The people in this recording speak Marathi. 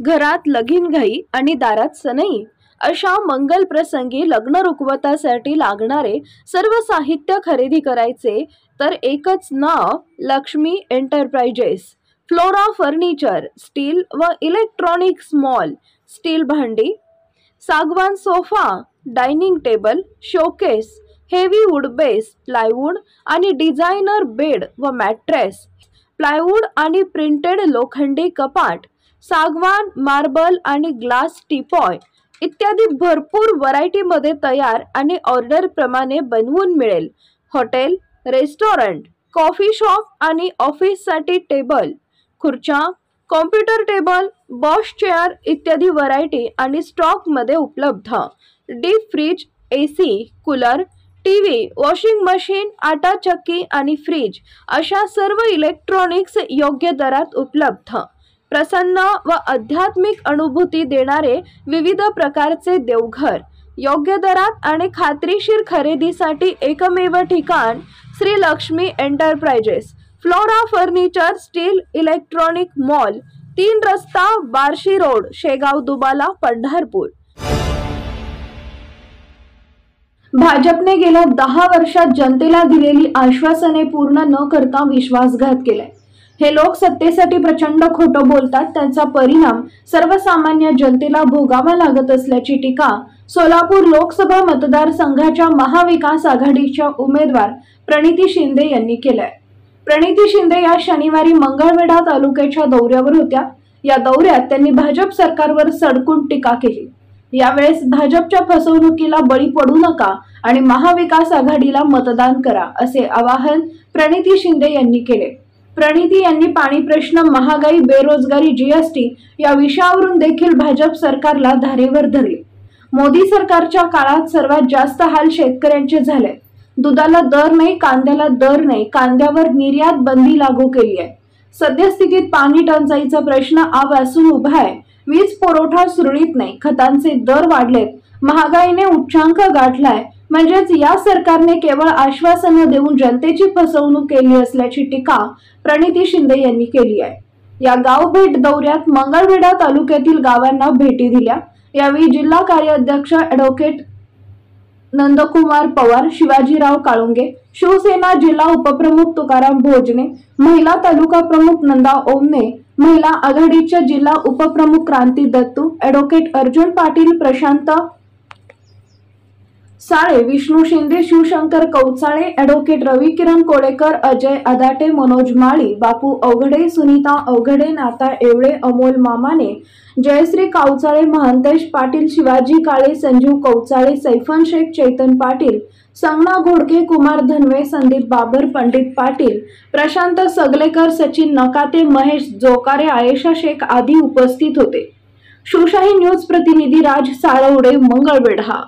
घरात लगीनघाई आणि दारात सनई अशा मंगल प्रसंगी लग्न रुखवतासाठी लागणारे सर्व साहित्य खरेदी करायचे तर एकच नाव, Lakshmi enterprises. Flora furniture, steel व इलेक्ट्रॉनिक्स मॉल. स्टील भांडी, सागवान sofa, dining table, showcase, heavy wood base, plywood आणि डिझायनर बेड व मॅट्रेस, प्लायवूड आणि प्रिंटेड लोखंडी कपाट, सागवान, मार्बल आणि ग्लास टीपॉय इत्यादी भरपूर व्हरायटीमध्ये तयार आणि ऑर्डर प्रमाणे बनवून मिळेल. हॉटेल, रेस्टॉरंट, कॉफी शॉप आणि ऑफिससाठी टेबल, खुर्च्या, कॉम्प्युटर टेबल, बॉश चेअर इत्यादी व्हरायटी आणि स्टॉकमध्ये उपलब्ध. Deep freeze, AC, cooler, TV, washing machine, आटा चक्की आणि फ्रीज अशा सर्व इलेक्ट्रॉनिक्स योग्य दरात उपलब्ध. प्रसन्न व आध्यात्मिक अनुभूती देणारे विविध प्रकारचे देवघर. योग्य दरात आणि खात्रीशीर खरेदीसाठी एकमेव ठिकाण Shri Lakshmi enterprises. Flora furniture, steel electronic mall, 3 रस्ता, बार्शी रोड, शेगाव दुबाला, पंढरपूर. भाजपने गेल्या 10 वर्षात जनतेला दिलेली आश्वासने पूर्ण न करता विश्वासघात केलाय. हे लोक सत्तेसाठी प्रचंड खोटं बोलतात, त्यांचा परिणाम सर्वसामान्य जनतेला भोगावा लागत असल्याची टीका सोलापूर लोकसभा मतदारसंघाच्या महाविकास आघाडीच्या उमेदवार प्रणिती शिंदे यांनी केलाय. प्रणिती शिंदे या शनिवारी मंगळवेढा तालुक्याच्या दौऱ्यावर होत्या. या दौऱ्यात त्यांनी भाजप सरकारवर सडकून टीका केली. यावेळेस भाजपच्या फसवणुकीला बळी पडू नका आणि महाविकास आघाडीला मतदान करा असे आवाहन प्रणिती शिंदे यांनी केले. प्रणिती यांनी पाणी प्रश्न, महागाई, बेरोजगारी, GST या विषयावरून देखील भाजप सरकारला धारेवर धरले. मोदी सरकारच्या काळात सर्वात जास्त हाल शेतकऱ्यांचे झाले. दुधाला दर नाही, कांद्याला दर नाही, कांद्यावर निर्यात बंदी लागू केली आहे. सद्यस्थितीत पाणी टंचाईचा प्रश्न आवासून उभा आहे. वीज पुरवठा सुरळीत नाही, खतांचे दर वाढलेत, महागाईने उच्चांक गाठलाय. म्हणजेच या सरकारने केवळ आश्वासनं देऊन जनतेची फसवणूक केली असल्याची टीका प्रणिती शिंदे यांनी केली आहे. या गाव भेट दौऱ्यात मंगळवेढा तालुक्यातील गावांना भेटी दिल्या. यावेळी जिल्हा कार्याध्यक्ष ॲडव्होकेट नंदकुमार पवार, शिवाजीराव काळुंगे, शिवसेना जिल्हा उपप्रमुख तुकाराम भोजने, महिला तालुका प्रमुख नंदा ओमने, महिला आघाडीच्या जिल्हा उपप्रमुख क्रांती दत्तू, ॲडव्होकेट अर्जुन पाटील, प्रशांत साळे, विष्णू शिंदे, शिवशंकर कौचाळे, ॲडव्होकेट रविकिरण कोळेकर, अजय आदाटे, मनोज माळी, बापू अवघडे, सुनीता अवघडे, नाता एवळे, अमोल मामाने, जयश्री कावचाळे, महंतेश पाटील, शिवाजी काळे, संजीव कौचाळे, सैफन शेख, चैतन पाटील, संगना घोडके, कुमार धनवे, संदीप बाबर, पंडित पाटील, प्रशांत सगलेकर, सचिन नकाते, महेश जोकारे, आयेशा शेख आदी उपस्थित होते. शिवशाही न्यूज प्रतिनिधी राज साळवडे, मंगळवेढा.